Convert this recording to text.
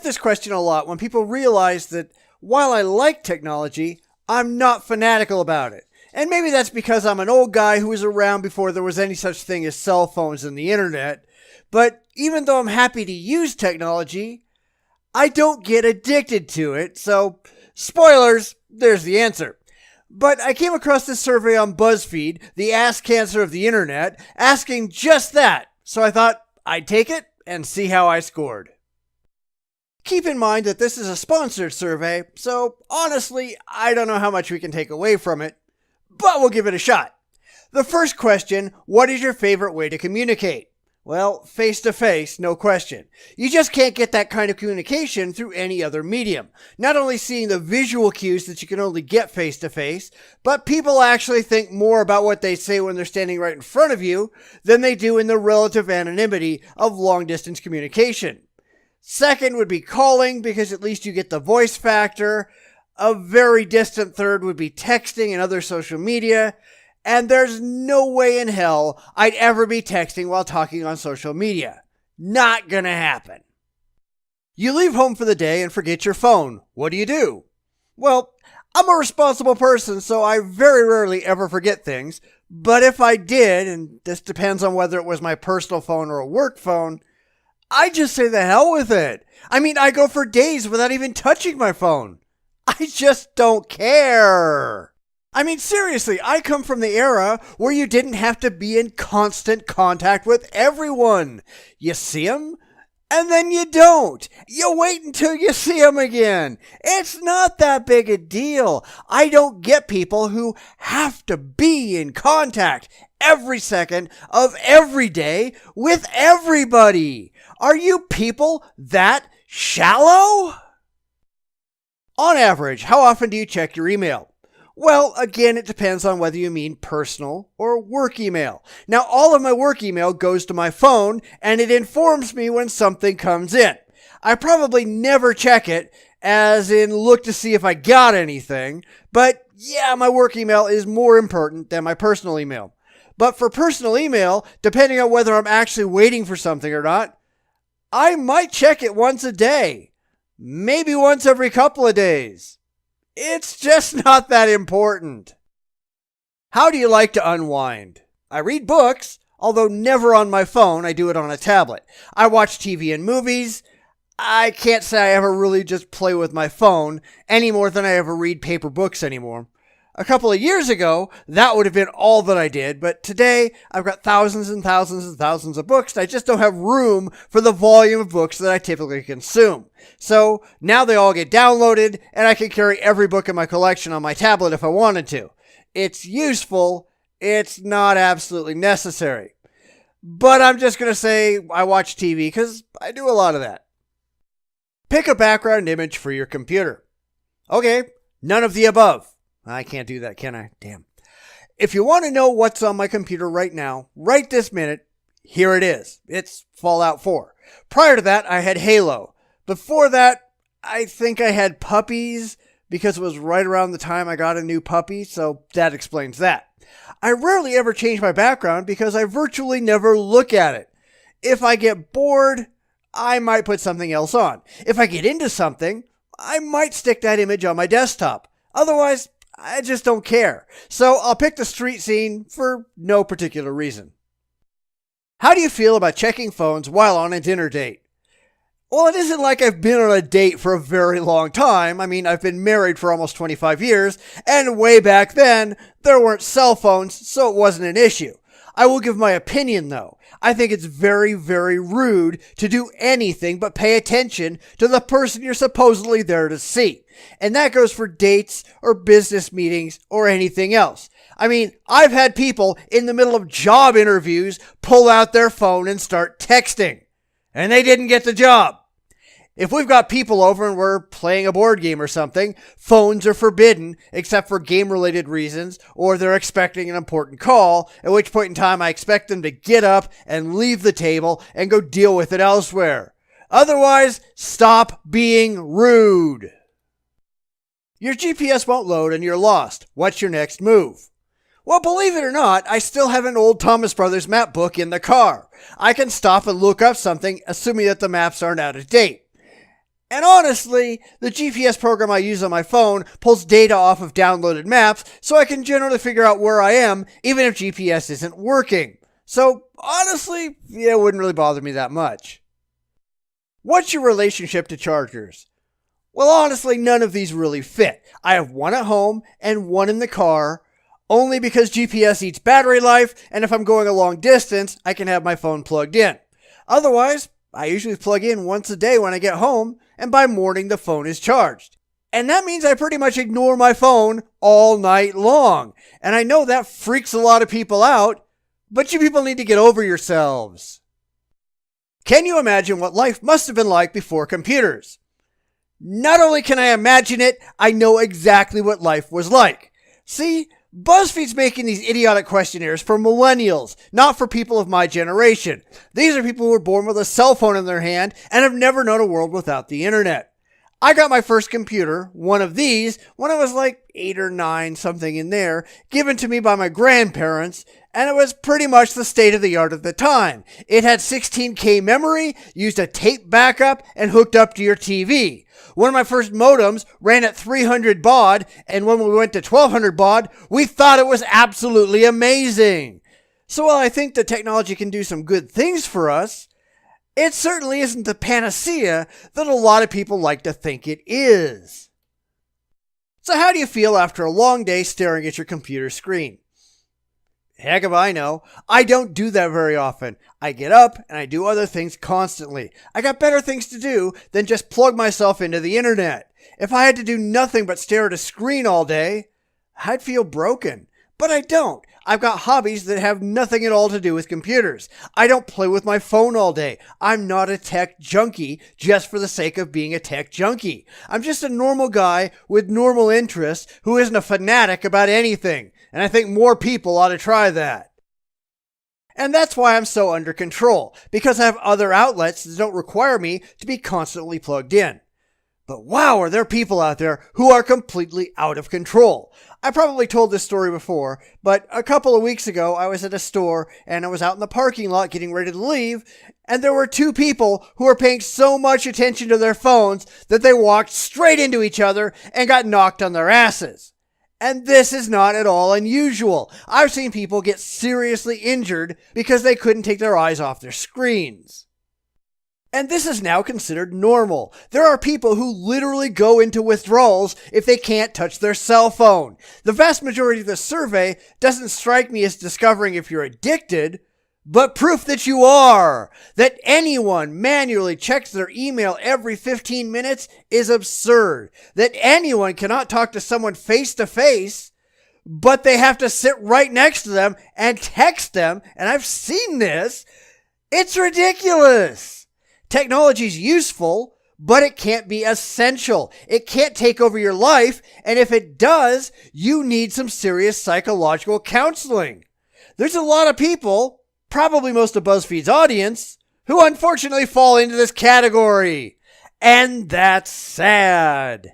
this question a lot when people realize that while I like technology, I'm not fanatical about it. And maybe that's because I'm an old guy who was around before there was any such thing as cell phones and the internet. But even though I'm happy to use technology, I don't get addicted to it. So, spoilers, there's the answer. But I came across this survey on Buzzfeed, the ass cancer of the internet, asking just that. So I thought I'd take it and see how I scored. Keep in mind that this is a sponsored survey, so honestly, I don't know how much we can take away from it, but we'll give it a shot. The first question, what is your favorite way to communicate? Well, face-to-face, no question. You just can't get that kind of communication through any other medium. Not only seeing the visual cues that you can only get face-to-face, but people actually think more about what they say when they're standing right in front of you than they do in the relative anonymity of long-distance communication. Second would be calling, because at least you get the voice factor. A very distant third would be texting and other social media. And there's no way in hell I'd ever be texting while talking on social media. Not gonna happen. You leave home for the day and forget your phone. What do? Well, I'm a responsible person, so I very rarely ever forget things. But if I did, and this depends on whether it was my personal phone or a work phone, I just say the hell with it. I mean, I go for days without even touching my phone. I just don't care. I mean, seriously, I come from the era where you didn't have to be in constant contact with everyone. You see them, and then you don't. You wait until you see them again. It's not that big a deal. I don't get people who have to be in contact every second of every day with everybody. Are you people that shallow? On average, how often do you check your email? Well, again, it depends on whether you mean personal or work email. Now, all of my work email goes to my phone, and it informs me when something comes in. I probably never check it, as in look to see if I got anything, but yeah, my work email is more important than my personal email. But for personal email, depending on whether I'm actually waiting for something or not, I might check it once a day, maybe once every couple of days. It's just not that important. How do you like to unwind? I read books, although never on my phone. I do it on a tablet. I watch TV and movies. I can't say I ever really just play with my phone any more than I ever read paper books anymore. A couple of years ago, that would have been all that I did, but today I've got thousands and thousands and thousands of books, and I just don't have room for the volume of books that I typically consume. So now they all get downloaded, and I can carry every book in my collection on my tablet if I wanted to. It's useful, it's not absolutely necessary. But I'm just going to say I watch TV because I do a lot of that. Pick a background image for your computer. Okay, none of the above. I can't do that, can I? Damn. If you want to know what's on my computer right now, right this minute, here it is. It's Fallout 4. Prior to that, I had Halo. Before that, I think I had puppies because it was right around the time I got a new puppy, so that explains that. I rarely ever change my background because I virtually never look at it. If I get bored, I might put something else on. If I get into something, I might stick that image on my desktop. Otherwise, I just don't care. So I'll pick the street scene for no particular reason. How do you feel about checking phones while on a dinner date? Well, it isn't like I've been on a date for a very long time. I mean, I've been married for almost 25 years, and way back then, there weren't cell phones, so it wasn't an issue. I will give my opinion, though. I think it's very, very rude to do anything but pay attention to the person you're supposedly there to see. And that goes for dates or business meetings or anything else. I mean, I've had people in the middle of job interviews pull out their phone and start texting. And they didn't get the job. If we've got people over and we're playing a board game or something, phones are forbidden except for game-related reasons, or they're expecting an important call, at which point in time I expect them to get up and leave the table and go deal with it elsewhere. Otherwise, stop being rude. Your GPS won't load and you're lost. What's your next move? Well, believe it or not, I still have an old Thomas Brothers map book in the car. I can stop and look up something, assuming that the maps aren't out of date. And honestly, the GPS program I use on my phone pulls data off of downloaded maps, so I can generally figure out where I am, even if GPS isn't working. So honestly, yeah, it wouldn't really bother me that much. What's your relationship to chargers? Well, honestly, none of these really fit. I have one at home and one in the car, only because GPS eats battery life, and if I'm going a long distance, I can have my phone plugged in. Otherwise, I usually plug in once a day when I get home, and by morning the phone is charged. And that means I pretty much ignore my phone all night long. And I know that freaks a lot of people out, but you people need to get over yourselves. Can you imagine what life must have been like before computers? Not only can I imagine it, I know exactly what life was like. See, Buzzfeed's making these idiotic questionnaires for millennials, not for people of my generation. These are people who were born with a cell phone in their hand and have never known a world without the internet. I got my first computer, one of these, when I was like 8 or 9, something in there, given to me by my grandparents, and it was pretty much the state of the art at the time. It had 16K memory, used a tape backup, and hooked up to your TV. One of my first modems ran at 300 baud, and when we went to 1200 baud, we thought it was absolutely amazing. So while I think the technology can do some good things for us, it certainly isn't the panacea that a lot of people like to think it is. So how do you feel after a long day staring at your computer screen? Heck if I know. I don't do that very often. I get up and I do other things constantly. I got better things to do than just plug myself into the internet. If I had to do nothing but stare at a screen all day, I'd feel broken. But I don't. I've got hobbies that have nothing at all to do with computers. I don't play with my phone all day. I'm not a tech junkie just for the sake of being a tech junkie. I'm just a normal guy with normal interests who isn't a fanatic about anything. And I think more people ought to try that. And that's why I'm so under control, because I have other outlets that don't require me to be constantly plugged in. But wow, are there people out there who are completely out of control. I probably told this story before, but a couple of weeks ago I was at a store and I was out in the parking lot getting ready to leave, and there were 2 people who were paying so much attention to their phones that they walked straight into each other and got knocked on their asses. And this is not at all unusual. I've seen people get seriously injured because they couldn't take their eyes off their screens. And this is now considered normal. There are people who literally go into withdrawals if they can't touch their cell phone. The vast majority of the survey doesn't strike me as discovering if you're addicted, but proof that you are. That anyone manually checks their email every 15 minutes is absurd. That anyone cannot talk to someone face to face, but they have to sit right next to them and text them, and I've seen this. It's ridiculous. Technology's useful, but it can't be essential. It can't take over your life, and if it does, you need some serious psychological counseling. There's a lot of people, probably most of BuzzFeed's audience, who unfortunately fall into this category. And that's sad.